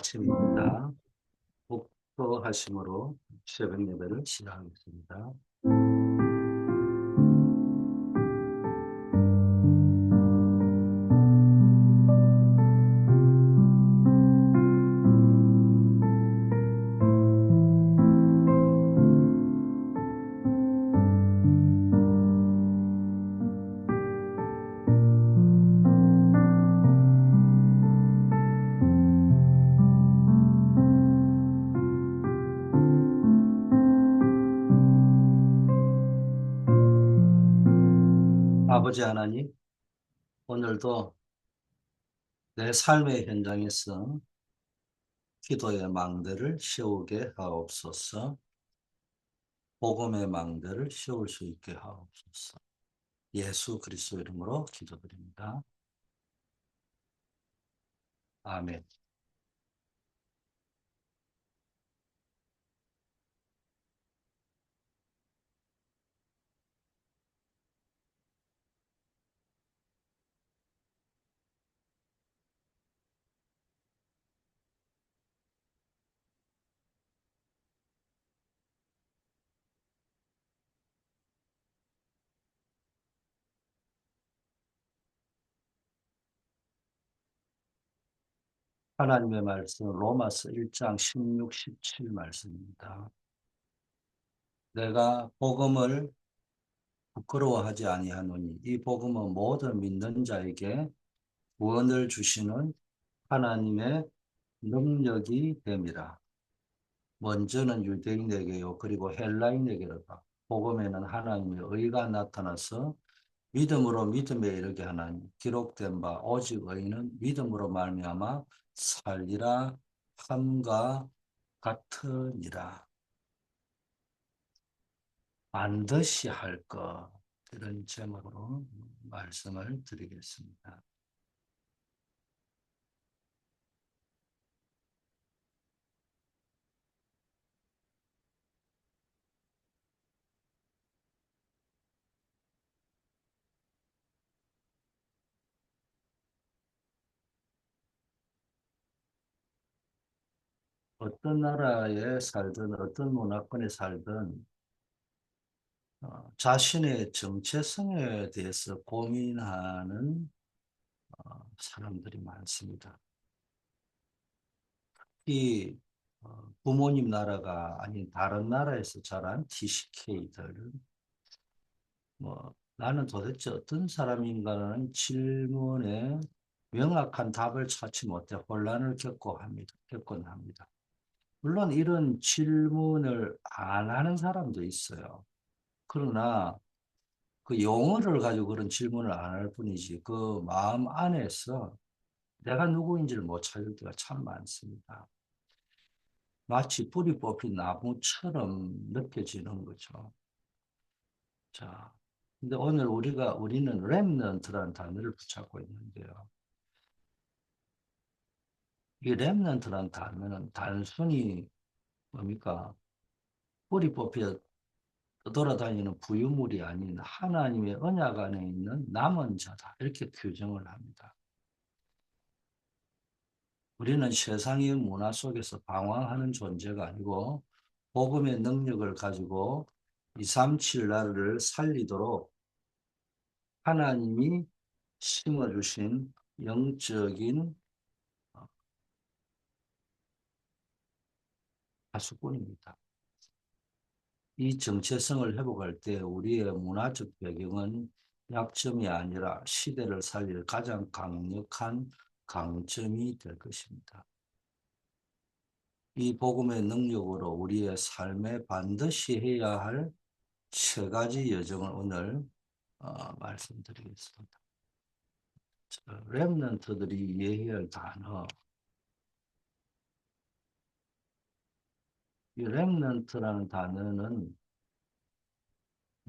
아침입니다. 목도하심으로 새벽 예배를 시작하겠습니다. 아버지 하나님, 오늘도 내 삶의 현장에서 기도의 망대를 세우게 하옵소서. 복음의 망대를 세울 수 있게 하옵소서. 예수 그리스도 이름으로 기도드립니다. 아멘. 하나님의 말씀 로마서 1장 16, 17 말씀입니다. 내가 복음을 부끄러워하지 아니하노니 이 복음은 모든 믿는 자에게 구원을 주시는 하나님의 능력이 됨이라. 먼저는 유대인에게요 그리고 헬라인에게로다. 복음에는 하나님의 의가 나타나서 믿음으로 믿음에 이르게 하나니 기록된 바 오직 의인은 믿음으로 말미암아 살리라 함과 같으니라. 반드시 할 것, 이런 제목으로 말씀을 드리겠습니다. 어떤 나라에 살든 어떤 문화권에 살든 자신의 정체성에 대해서 고민하는 사람들이 많습니다. 이 부모님 나라가 아닌 다른 나라에서 자란 TCK들은 나는 도대체 어떤 사람인가라는 질문에 명확한 답을 찾지 못해 혼란을 겪곤 합니다. 물론 이런 질문을 안 하는 사람도 있어요. 그러나 그 용어를 가지고 그런 질문을 안 할 뿐이지 그 마음 안에서 내가 누구인지를 못 찾을 때가 참 많습니다. 마치 뿌리 뽑힌 나무처럼 느껴지는 거죠. 자, 근데 오늘 우리는 렘넌트라는 단어를 붙잡고 있는데요. 이 렘넌트라는 단어는 단순히 뭡니까? 뿌리 뽑혀 돌아다니는 부유물이 아닌 하나님의 언약 안에 있는 남은 자다. 이렇게 규정을 합니다. 우리는 세상의 문화 속에서 방황하는 존재가 아니고 복음의 능력을 가지고 237 나라를 살리도록 하나님이 심어주신 영적인 파수꾼입니다. 이 정체성을 회복할 때 우리의 문화적 배경은 약점이 아니라 시대를 살릴 가장 강력한 강점이 될 것입니다. 이 복음의 능력으로 우리의 삶에 반드시 해야 할 세 가지 여정을 오늘 말씀드리겠습니다. 렘넌트들이 이해해야 할 단어, 이 렘넌트라는 단어는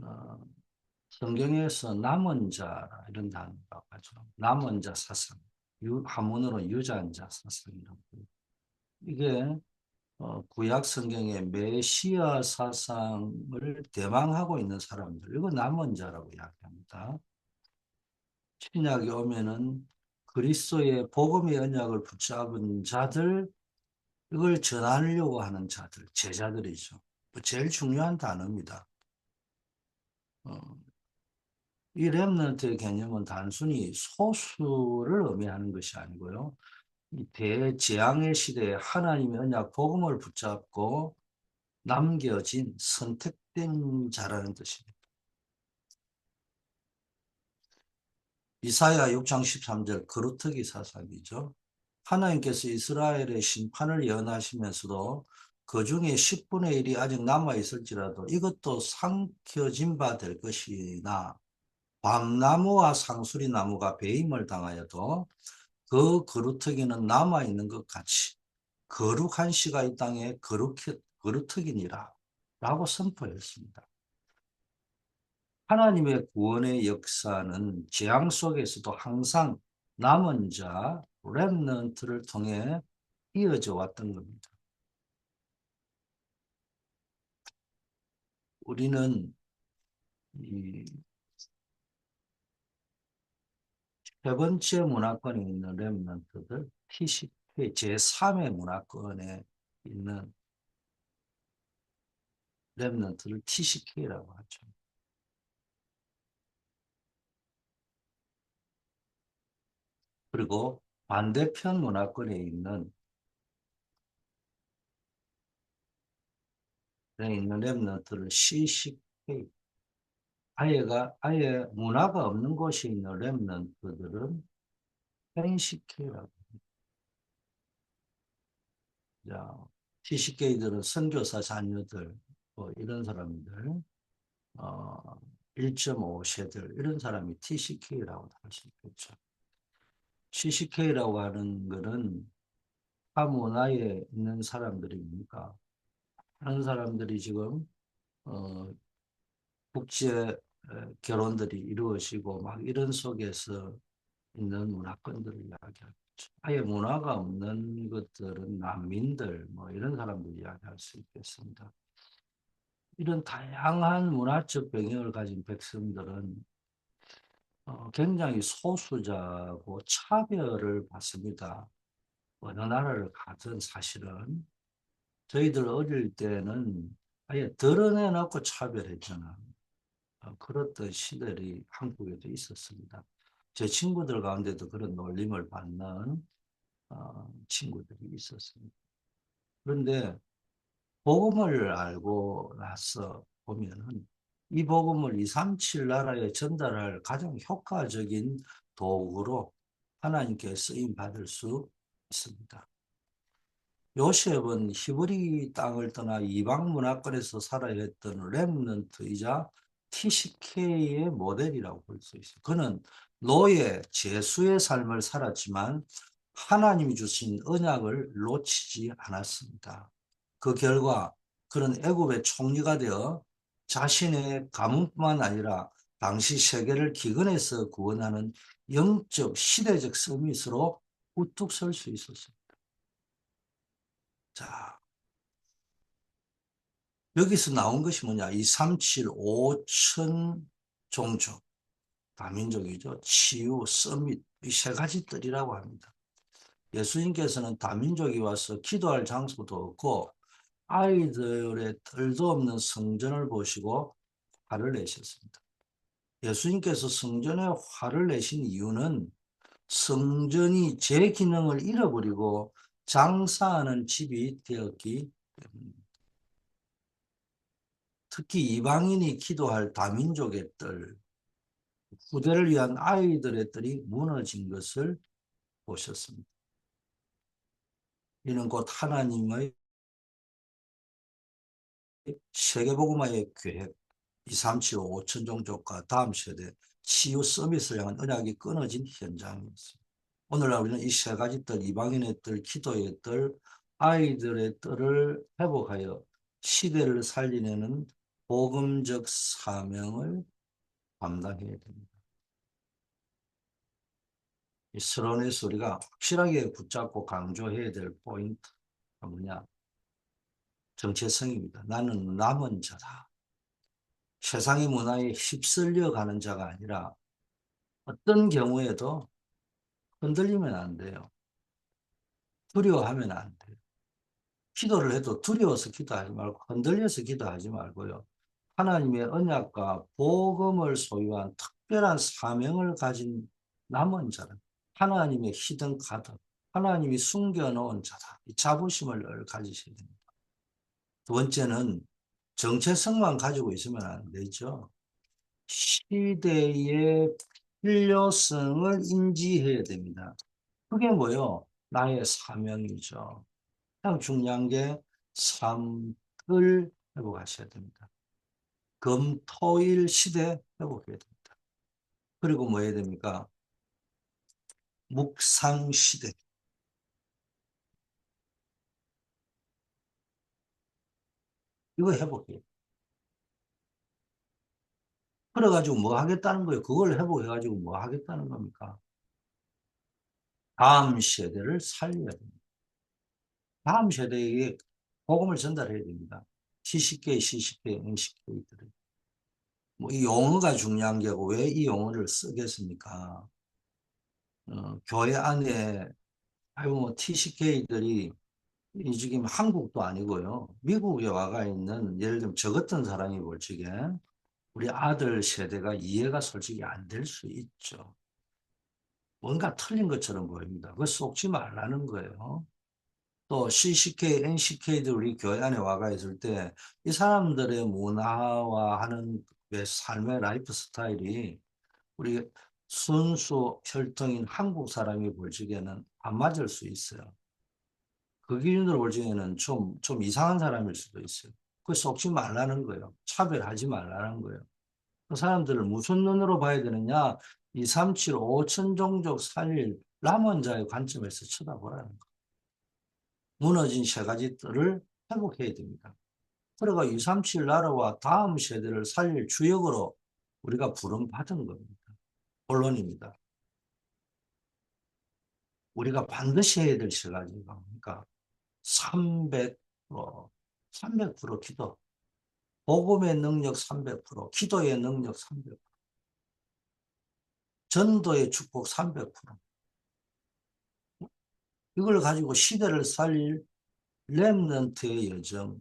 어, 성경에서 남은 자 이런 단어라고 하죠. 남은 자 사상, 한문으로 유전자 사상이라고 해요. 이게 구약 성경의 메시아 사상을 대망하고 있는 사람들, 이거 남은 자라고 이야기합니다. 신약에 오면은 그리스도의 복음의 언약을 붙잡은 자들, 이걸 전하려고 하는 자들, 제자들이죠. 제일 중요한 단어입니다. 어, 이 렘넌트의 개념은 단순히 소수를 의미하는 것이 아니고요. 이 대재앙의 시대에 하나님의 언약 복음을 붙잡고 남겨진 선택된 자라는 뜻입니다. 이사야 6장 13절 거루터기 사사기죠. 하나님께서 이스라엘의 심판을 예언하시면서도 그 중에 10분의 1이 아직 남아있을지라도 이것도 삼켜진 바 될 것이나 밤나무와 상수리 나무가 배임을 당하여도 그 거루터기는 남아있는 것 같이 거룩한 씨가 이 땅에 거루터기니라 라고 선포했습니다. 하나님의 구원의 역사는 재앙 속에서도 항상 남은 자, 렘넌트를 통해 이어져 왔던 겁니다. 우리는 이 세 번째 문화권에 있는 렘넌트들, TCK 제3의 문화권에 있는 렘넌트를 TCK라고 하죠. 그리고 반대편 문화권에 있는 렘넌트를 CCK, 아예 문화가 없는 곳에 있는 렘넌트들은 NCK라고. 자, TCK들은 선교사 자녀들, 뭐 이런 사람들, 어, 1.5세들, 이런 사람이 TCK라고 할 수 있겠죠. CCK라고 하는 거는 타 문화에 있는 사람들이니까, 그런 사람들이 지금, 어, 국제 결혼들이 이루어지고 막 이런 속에서 있는 문화권들을 이야기하죠. 아예 문화가 없는 것들은 난민들, 뭐 이런 사람들 이야기할 수 있겠습니다. 이런 다양한 문화적 배경을 가진 백성들은 굉장히 소수자고 차별을 받습니다. 어느 나라를 가든 사실은 저희들 어릴 때는 아예 드러내놓고 차별했잖아. 그렇던 시절이 한국에도 있었습니다. 제 친구들 가운데도 그런 놀림을 받는 친구들이 있었습니다. 그런데 복음을 알고 나서 보면은 이 복음을 237 나라에 전달할 가장 효과적인 도구로 하나님께 쓰임 받을 수 있습니다. 요셉은 히브리 땅을 떠나 이방 문화권에서 살아야 했던 렘넌트이자 TCK의 모델이라고 볼 수 있어요. 그는 노예, 제수의 삶을 살았지만 하나님이 주신 언약을 놓치지 않았습니다. 그 결과 그는 애굽의 총리가 되어 자신의 가문뿐만 아니라 당시 세계를 기근에서 구원하는 영적 시대적 서밋으로 우뚝 설 수 있었습니다. 자, 여기서 나온 것이 뭐냐? 237, 5천 종족, 다민족이죠. 치유, 서밋, 이 세 가지 뜰이라고 합니다. 예수님께서는 다민족이 와서 기도할 장소도 없고 아이들의 뜰도 없는 성전을 보시고 화를 내셨습니다. 예수님께서 성전에 화를 내신 이유는 성전이 제 기능을 잃어버리고 장사하는 집이 되었기 때문입니다. 특히 이방인이 기도할 다민족의 뜰, 후대를 위한 아이들의 뜰이 무너진 것을 보셨습니다. 이는 곧 하나님의 세계복음화의 계획, 237, 5천 종족과 다음 세대 치유 서밋을 향한 언약이 끊어진 현장이었습니다. 오늘날 우리는 이 세 가지 뜰, 이방인의 뜰, 기도의 뜰, 아이들의 뜰을 회복하여 시대를 살리려는 복음적 사명을 감당해야 됩니다. 이 스론에서 우리가 확실하게 붙잡고 강조해야 될 포인트가 뭐냐? 정체성입니다. 나는 남은 자다. 세상의 문화에 휩쓸려 가는 자가 아니라 어떤 경우에도 흔들리면 안 돼요. 두려워하면 안 돼요. 기도를 해도 두려워서 기도하지 말고 흔들려서 기도하지 말고요. 하나님의 언약과 복음을 소유한 특별한 사명을 가진 남은 자는 하나님의 히든 카드, 하나님이 숨겨놓은 자다. 이 자부심을 늘 가지셔야 됩니다. 두 번째는 정체성만 가지고 있으면 안 되죠. 시대의 필요성을 인지해야 됩니다. 그게 뭐요? 나의 사명이죠. 가장 중요한 게 삶을 회복하셔야 됩니다. 금토일 시대 회복해야 됩니다. 그리고 뭐 해야 됩니까? 묵상 시대. 이거 회복해요. 그래가지고 뭐 하겠다는 거예요? 그걸 회복해가지고 뭐 하겠다는 겁니까? 다음 세대를 살려야 됩니다. 다음 세대에게 복음을 전달해야 됩니다. CCK, CCK, NCK들을. 뭐 이 용어가 중요한 게고 왜 이 용어를 쓰겠습니까? 교회 안에 아이고 뭐 TCK들이 이 지금 한국도 아니고요. 미국에 와가 있는 예를 들면 저 같은 사람이 볼 적에 우리 아들 세대가 이해가 솔직히 안 될 수 있죠. 뭔가 틀린 것처럼 보입니다. 그거 속지 말라는 거예요. 또 CCK, NCK들 우리 교회 안에 와가 있을 때 이 사람들의 문화와 하는 그 삶의 라이프 스타일이 우리 순수 혈통인 한국 사람이 볼 적에는 안 맞을 수 있어요. 그 기준으로 볼 적에는 좀 이상한 사람일 수도 있어요. 그 속지 말라는 거예요. 차별하지 말라는 거예요. 그 사람들을 무슨 눈으로 봐야 되느냐? 2, 3, 7, 5천 종족 살릴 남은 자의 관점에서 쳐다보라는 거예요. 무너진 세 가지 뜰을 회복해야 됩니다. 그래가 2, 3, 7 나라와 다음 세대를 살릴 주역으로 우리가 부름받은 겁니다. 본론입니다. 우리가 반드시 해야 될 세 가지가 뭡니까? 300%, 300% 기도. 복음의 능력 300%, 기도의 능력 300%, 전도의 축복 300%. 이걸 가지고 시대를 살릴 렘넌트의 여정,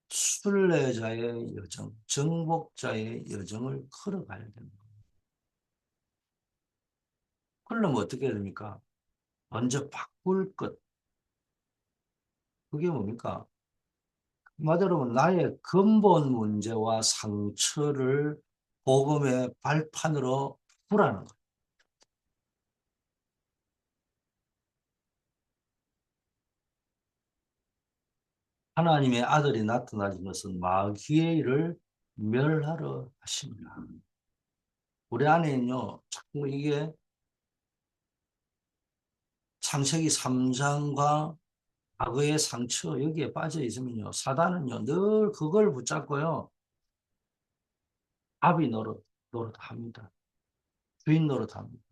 순례자의 여정, 정복자의 여정을 걸어가야 됩니다. 그러려면 어떻게 해야 됩니까? 먼저 바꿀 것. 그게 뭡니까? 말대로 나의 근본 문제와 상처를 복음의 발판으로 두라는 거예요. 하나님의 아들이 나타나신 것은 마귀의 일을 멸하러 하십니다. 우리 안에는요, 자꾸 이게 창세기 3장과 과거의 상처 여기에 빠져 있으면요, 사단은요, 늘 그걸 붙잡고요, 아비 노릇합니다. 주인 노릇합니다.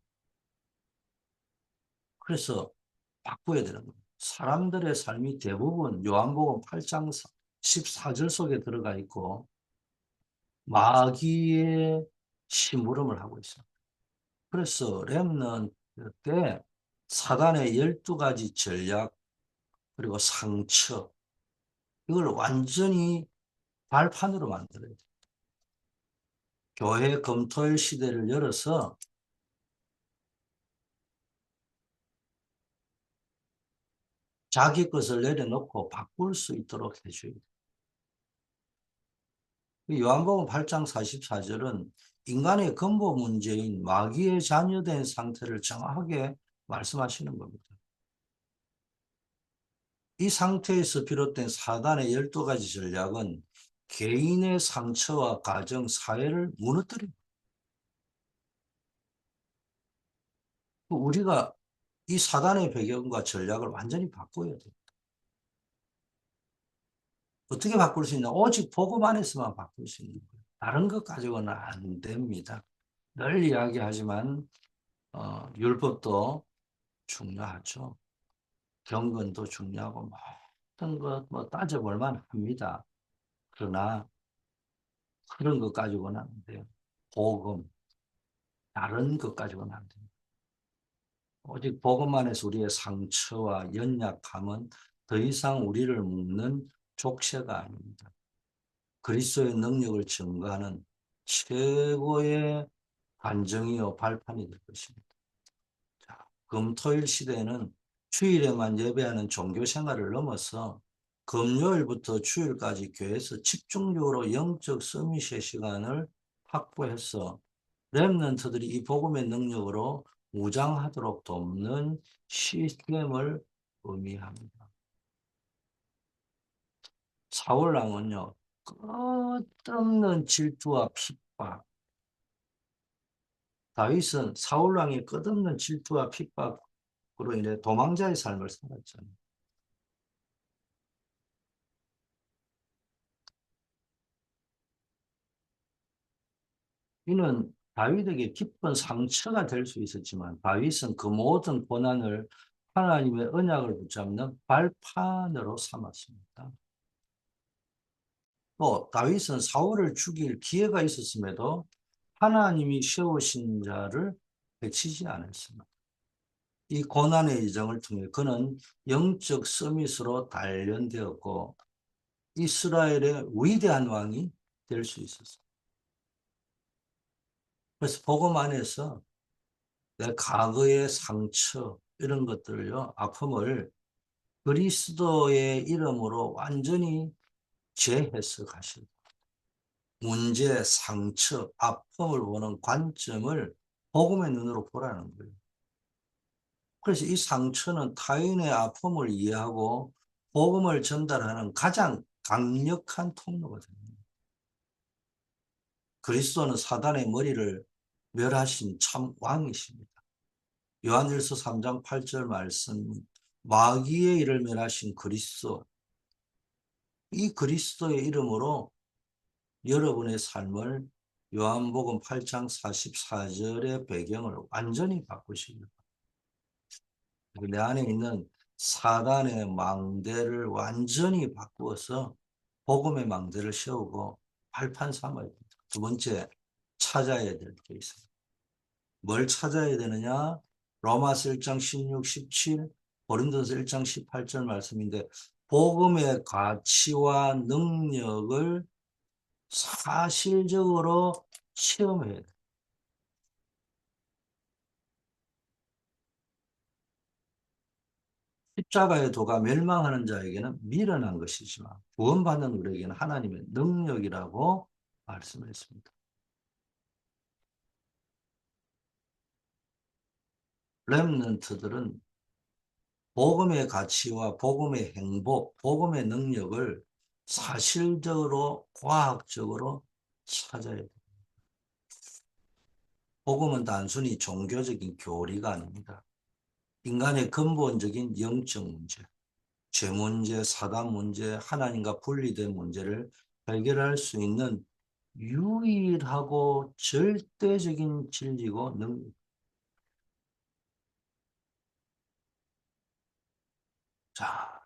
그래서 바꿔야 되는 겁니다. 사람들의 삶이 대부분 요한복음 8장 14절 속에 들어가 있고 마귀의 심부름을 하고 있습니다. 그래서 렘넌트 때 사단의 12가지 전략 그리고 상처 이걸 완전히 발판으로 만들어야 돼요. 교회 검토일 시대를 열어서 자기 것을 내려놓고 바꿀 수 있도록 해줘야 돼요. 요한복음 8장 44절은 인간의 근본 문제인 마귀의 자녀된 상태를 정확하게 말씀하시는 겁니다. 이 상태에서 비롯된 사단의 12가지 전략은 개인의 상처와 가정, 사회를 무너뜨립니다. 우리가 이 사단의 배경과 전략을 완전히 바꿔야 돼요. 어떻게 바꿀 수 있냐? 오직 복음 안에서만 바꿀 수 있는 거예요. 다른 것 가지고는 안 됩니다. 늘 이야기하지만 율법도 중요하죠. 경건도 중요하고 모든 것 뭐 따져볼 만합니다. 그러나 그런 것 가지고는 안 돼요. 복음, 다른 것 가지고는 안 됩니다. 오직 복음 안에서 우리의 상처와 연약함은 더 이상 우리를 묶는 족쇄가 아닙니다. 그리스도의 능력을 증거하는 최고의 반정이요 발판이 될 것입니다. 자, 금토일 시대에는 주일에만 예배하는 종교 생활을 넘어서 금요일부터 주일까지 교회에서 집중적으로 영적 서밋의 시간을 확보해서 렘넌트들이 이 복음의 능력으로 무장하도록 돕는 시스템을 의미합니다. 사울왕은요, 끝없는 질투와 핍박, 다윗은 사울왕의 끝없는 질투와 핍박으로 인해 도망자의 삶을 살았잖아요. 이는 다윗에게 깊은 상처가 될 수 있었지만 다윗은 그 모든 고난을 하나님의 언약을 붙잡는 발판으로 삼았습니다. 또 다윗은 사울을 죽일 기회가 있었음에도 하나님이 세우신 자를 해치지 않았습니다. 이 고난의 여정을 통해 그는 영적 서밋으로 단련되었고 이스라엘의 위대한 왕이 될 수 있었습니다. 그래서 복음 안에서 내 과거의 상처 이런 것들요 아픔을 그리스도의 이름으로 완전히 재해석하시고 문제, 상처, 아픔을 보는 관점을 복음의 눈으로 보라는 거예요. 그래서 이 상처는 타인의 아픔을 이해하고 복음을 전달하는 가장 강력한 통로가 됩니다. 그리스도는 사단의 머리를 멸하신 참 왕이십니다. 요한일서 3장 8절 말씀, 마귀의 일을 멸하신 그리스도, 이 그리스도의 이름으로 여러분의 삶을 요한복음 8장 44절의 배경을 완전히 바꾸십니다. 내 안에 있는 사단의 망대를 완전히 바꾸어서 복음의 망대를 세우고 발판 삼아야 됩니다. 두 번째, 찾아야 될 게 있습니다. 뭘 찾아야 되느냐? 로마서 1장 16, 17, 고린도서 1장 18절 말씀인데 복음의 가치와 능력을 사실적으로 체험해야 돼요. 십자가의 도가 멸망하는 자에게는 미련한 것이지만 구원받는 우리에게는 하나님의 능력이라고 말씀했습니다. 렘넌트들은 복음의 가치와 복음의 행복, 복음의 능력을 사실적으로 과학적으로 찾아야 돼요. 복음은 단순히 종교적인 교리가 아닙니다. 인간의 근본적인 영적 문제, 죄 문제, 사단 문제, 하나님과 분리된 문제를 해결할 수 있는 유일하고 절대적인 진리고 능력. 자,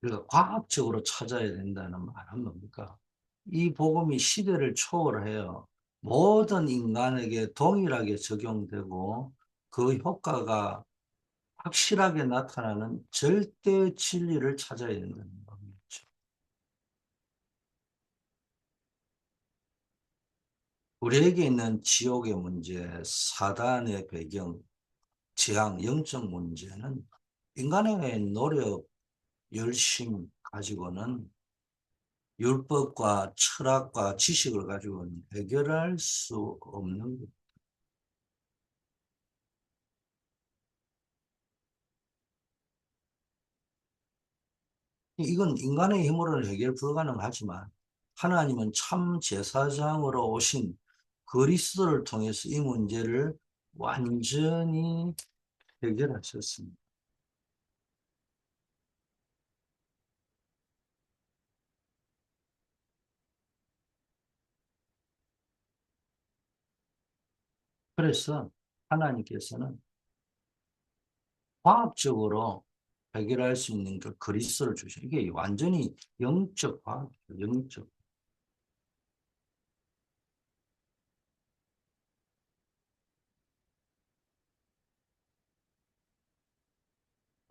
우리가 과학적으로 찾아야 된다는 말은 뭡니까? 이 복음이 시대를 초월해요. 모든 인간에게 동일하게 적용되고 그 효과가 확실하게 나타나는 절대 진리를 찾아야 된다는 겁니다. 우리에게 있는 지옥의 문제, 사단의 배경, 재앙, 영적 문제는 인간의 노력, 열심 가지고는 율법과 철학과 지식을 가지고는 해결할 수 없는 것. 이건 인간의 힘으로는 해결 불가능하지만 하나님은 참 제사장으로 오신 그리스도를 통해서 이 문제를 완전히 해결하셨습니다. 그래서 하나님께서는 과학적으로 해결할 수 있는 그 그리스도를 주셔. 이게 완전히 영적 과학이에요. 영적.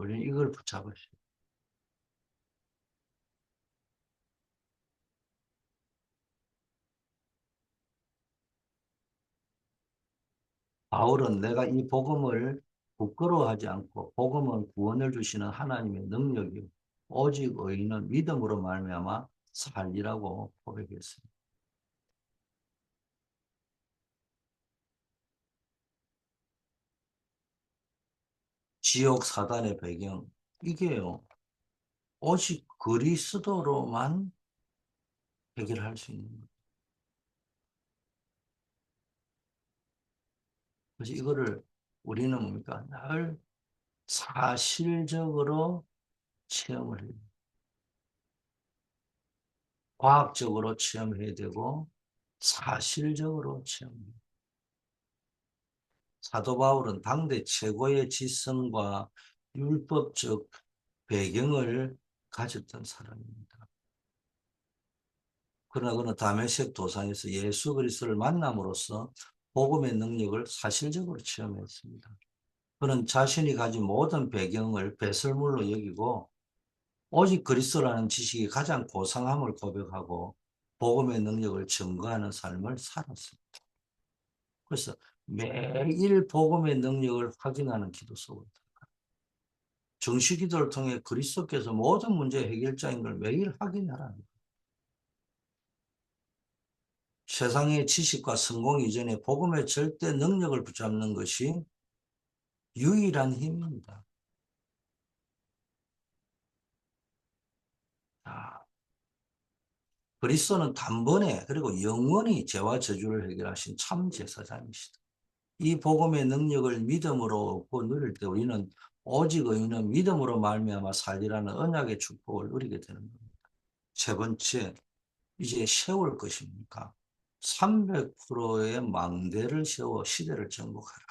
우리는 이걸 붙잡으셔야 돼요. 바울은 내가 이 복음을 부끄러워하지 않고 복음은 구원을 주시는 하나님의 능력이요 오직 의인은 믿음으로 말미암아 살리라고 고백했습니다. 지옥 사단의 배경 이게요. 오직 그리스도로만 해결할 수 있는 거예요. 그래서 이거를 우리는 뭡니까? 늘 사실적으로 체험을 해요. 과학적으로 체험해야 되고 사실적으로 체험해요. 사도 바울은 당대 최고의 지성과 율법적 배경을 가졌던 사람입니다. 그러나 그는 다메섹 도상에서 예수 그리스도를 만남으로써 복음의 능력을 사실적으로 체험했습니다. 그는 자신이 가진 모든 배경을 배설물로 여기고 오직 그리스도라는 지식이 가장 고상함을 고백하고 복음의 능력을 증거하는 삶을 살았습니다. 그래서 매일 복음의 능력을 확인하는 기도 속으로 정시 기도를 통해 그리스도께서 모든 문제의 해결자인 걸 매일 확인하라는 거예요. 세상의 지식과 성공 이전에 복음의 절대 능력을 붙잡는 것이 유일한 힘입니다. 아, 그리스도는 단번에 그리고 영원히 죄와 저주를 해결하신 참 제사장이시다. 이 복음의 능력을 믿음으로 얻고 누릴 때 우리는 오직 의인은 믿음으로 말미암아 살리라는 언약의 축복을 누리게 되는 겁니다. 세 번째, 이제 세울 것입니까? 300%의 망대를 세워 시대를 정복하라.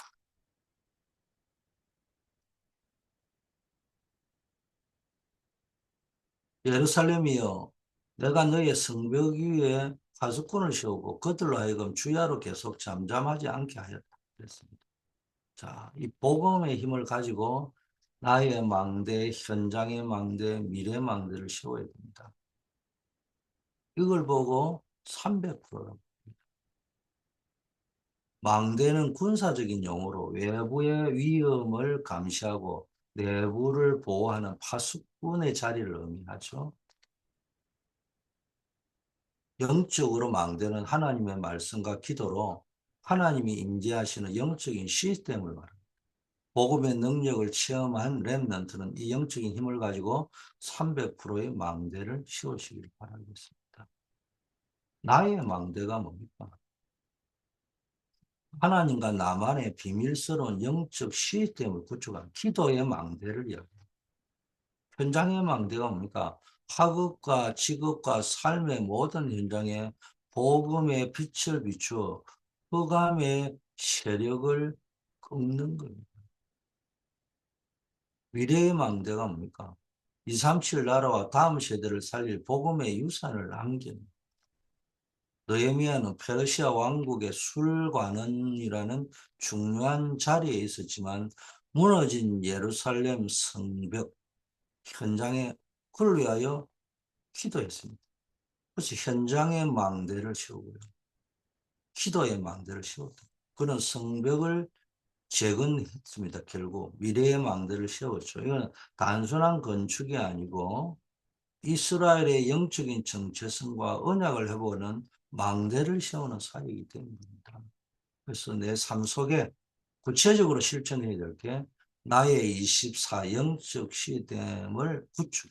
예루살렘이여, 내가 너의 성벽 위에 파수꾼을 세우고 그들로 하여금 주야로 계속 잠잠하지 않게 하였다. 그랬습니다. 자, 이 복음의 힘을 가지고 나의 망대, 현장의 망대, 미래 망대를 세워야 됩니다. 이걸 보고 300%라고. 망대는 군사적인 용어로 외부의 위험을 감시하고 내부를 보호하는 파수꾼의 자리를 의미하죠. 영적으로 망대는 하나님의 말씀과 기도로 하나님이 임재하시는 영적인 시스템을 말합니다. 복음의 능력을 체험한 렘넌트는 이 영적인 힘을 가지고 300%의 망대를 씌우시기를 바라겠습니다. 나의 망대가 뭡니까? 하나님과 나만의 비밀스러운 영적 시스템을 구축한 기도의 망대를 이야기합니다. 현장의 망대가 뭡니까? 학업과 직업과 삶의 모든 현장에 복음의 빛을 비추어 흑암의 세력을 꺾는 겁니다. 미래의 망대가 뭡니까? 237 나라와 다음 세대를 살릴 복음의 유산을 남깁니다. 느헤미야는 페르시아 왕국의 술관원이라는 중요한 자리에 있었지만 무너진 예루살렘 성벽 현장에 그를 위하여 기도했습니다. 그래서 현장의 망대를 세우고요. 기도의 망대를 세웠다. 그는 성벽을 재건했습니다. 결국 미래의 망대를 세웠죠. 이건 단순한 건축이 아니고 이스라엘의 영적인 정체성과 언약을 해보는 망대를 세우는 사역이기 때문입니다. 그래서 내 삶 속에 구체적으로 실천해야 될 게 나의 24 영적 시스템을 구축.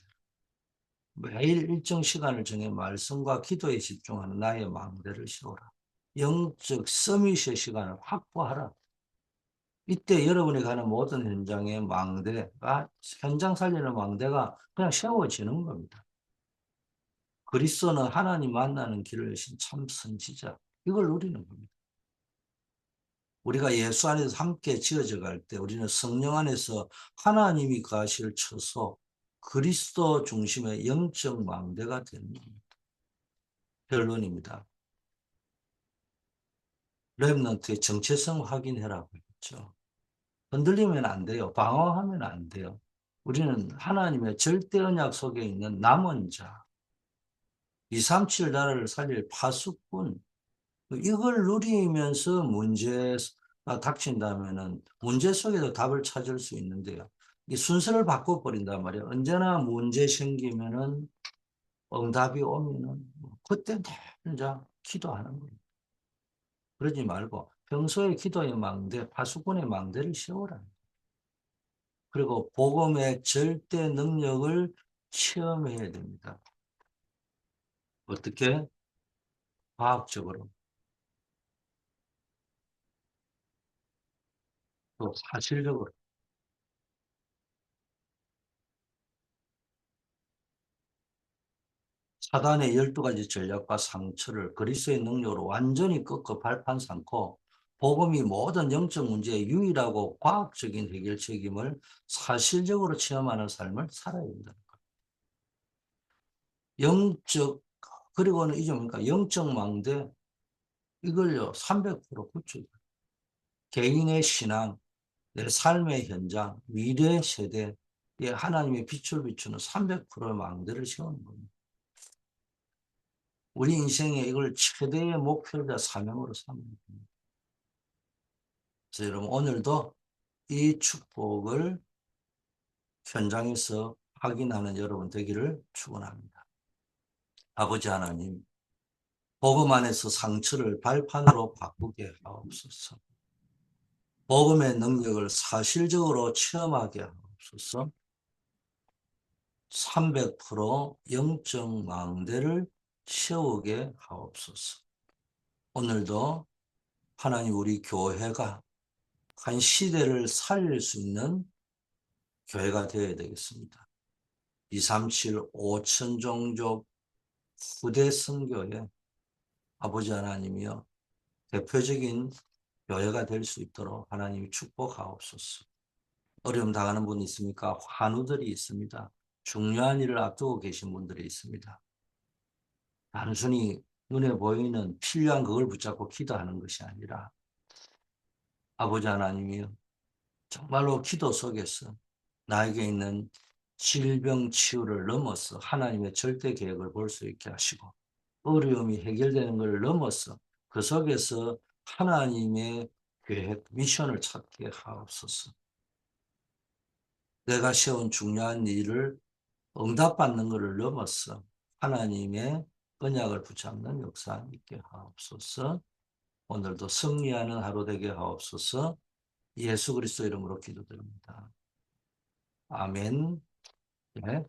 매일 일정 시간을 정해 말씀과 기도에 집중하는 나의 망대를 세워라. 영적 서밋의 시간을 확보하라. 이때 여러분이 가는 모든 현장의 망대가 현장 살리는 망대가 그냥 세워지는 겁니다. 그리스도는 하나님 만나는 길을 여신 참 선지자. 이걸 누리는 겁니다. 우리가 예수 안에서 함께 지어져 갈 때 우리는 성령 안에서 하나님이 가실 처소 그리스도 중심의 영적 망대가 되는 겁니다. 결론입니다. 렘넌트의 정체성 확인해라고 했죠. 흔들리면 안 돼요. 방황하면 안 돼요. 우리는 하나님의 절대 언약 속에 있는 남은 자, 237 나라를 살릴 파수꾼, 이걸 누리면서 문제가 닥친다면은 문제 속에도 답을 찾을 수 있는데요. 이 순서를 바꿔버린단 말이에요. 언제나 문제 생기면은 응답이 오면은 그때 이제 기도하는 거예요. 그러지 말고 평소에 기도의 망대, 파수꾼의 망대를 세우라. 그리고 복음의 절대 능력을 체험해야 됩니다. 어떻게? 과학적으로, 또 사실적으로. 사단의 12가지 전략과 상처를 그리스도의 능력으로 완전히 꺾어 발판 삼고 복음이 모든 영적 문제의 유일하고 과학적인 해결 책임을 사실적으로 체험하는 삶을 살아야 된다. 영적, 그리고는 이게 뭡니까? 영적 망대, 이걸요, 300% 구축. 개인의 신앙, 내 삶의 현장, 미래 세대에 하나님의 빛을 비추는 300%의 망대를 세우는 겁니다. 우리 인생에 이걸 최대의 목표이자 사명으로 삼는 겁니다. 그래서 여러분, 오늘도 이 축복을 현장에서 확인하는 여러분 되기를 축원합니다. 아버지 하나님, 복음 안에서 상처를 발판으로 바꾸게 하옵소서. 복음의 능력을 사실적으로 체험하게 하옵소서. 300% 영적 망대를 세우게 하옵소서. 오늘도 하나님 우리 교회가 한 시대를 살릴 수 있는 교회가 되어야 되겠습니다. 237 5천 종족 후대 선교회 아버지 하나님이여 대표적인 교회가 될 수 있도록 하나님이 축복하옵소서. 어려움 당하는 분이 있습니까? 환우들이 있습니다. 중요한 일을 앞두고 계신 분들이 있습니다. 단순히 눈에 보이는 필요한 그걸 붙잡고 기도하는 것이 아니라 아버지 하나님이여 정말로 기도 속에서 나에게 있는 질병 치유를 넘어서 하나님의 절대 계획을 볼 수 있게 하시고 어려움이 해결되는 것을 넘어서 그 속에서 하나님의 계획, 미션을 찾게 하옵소서. 내가 세운 중요한 일을 응답받는 것을 넘어서 하나님의 언약을 붙잡는 역사 있게 하옵소서. 오늘도 승리하는 하루 되게 하옵소서. 예수 그리스도 이름으로 기도드립니다. 아멘. 네.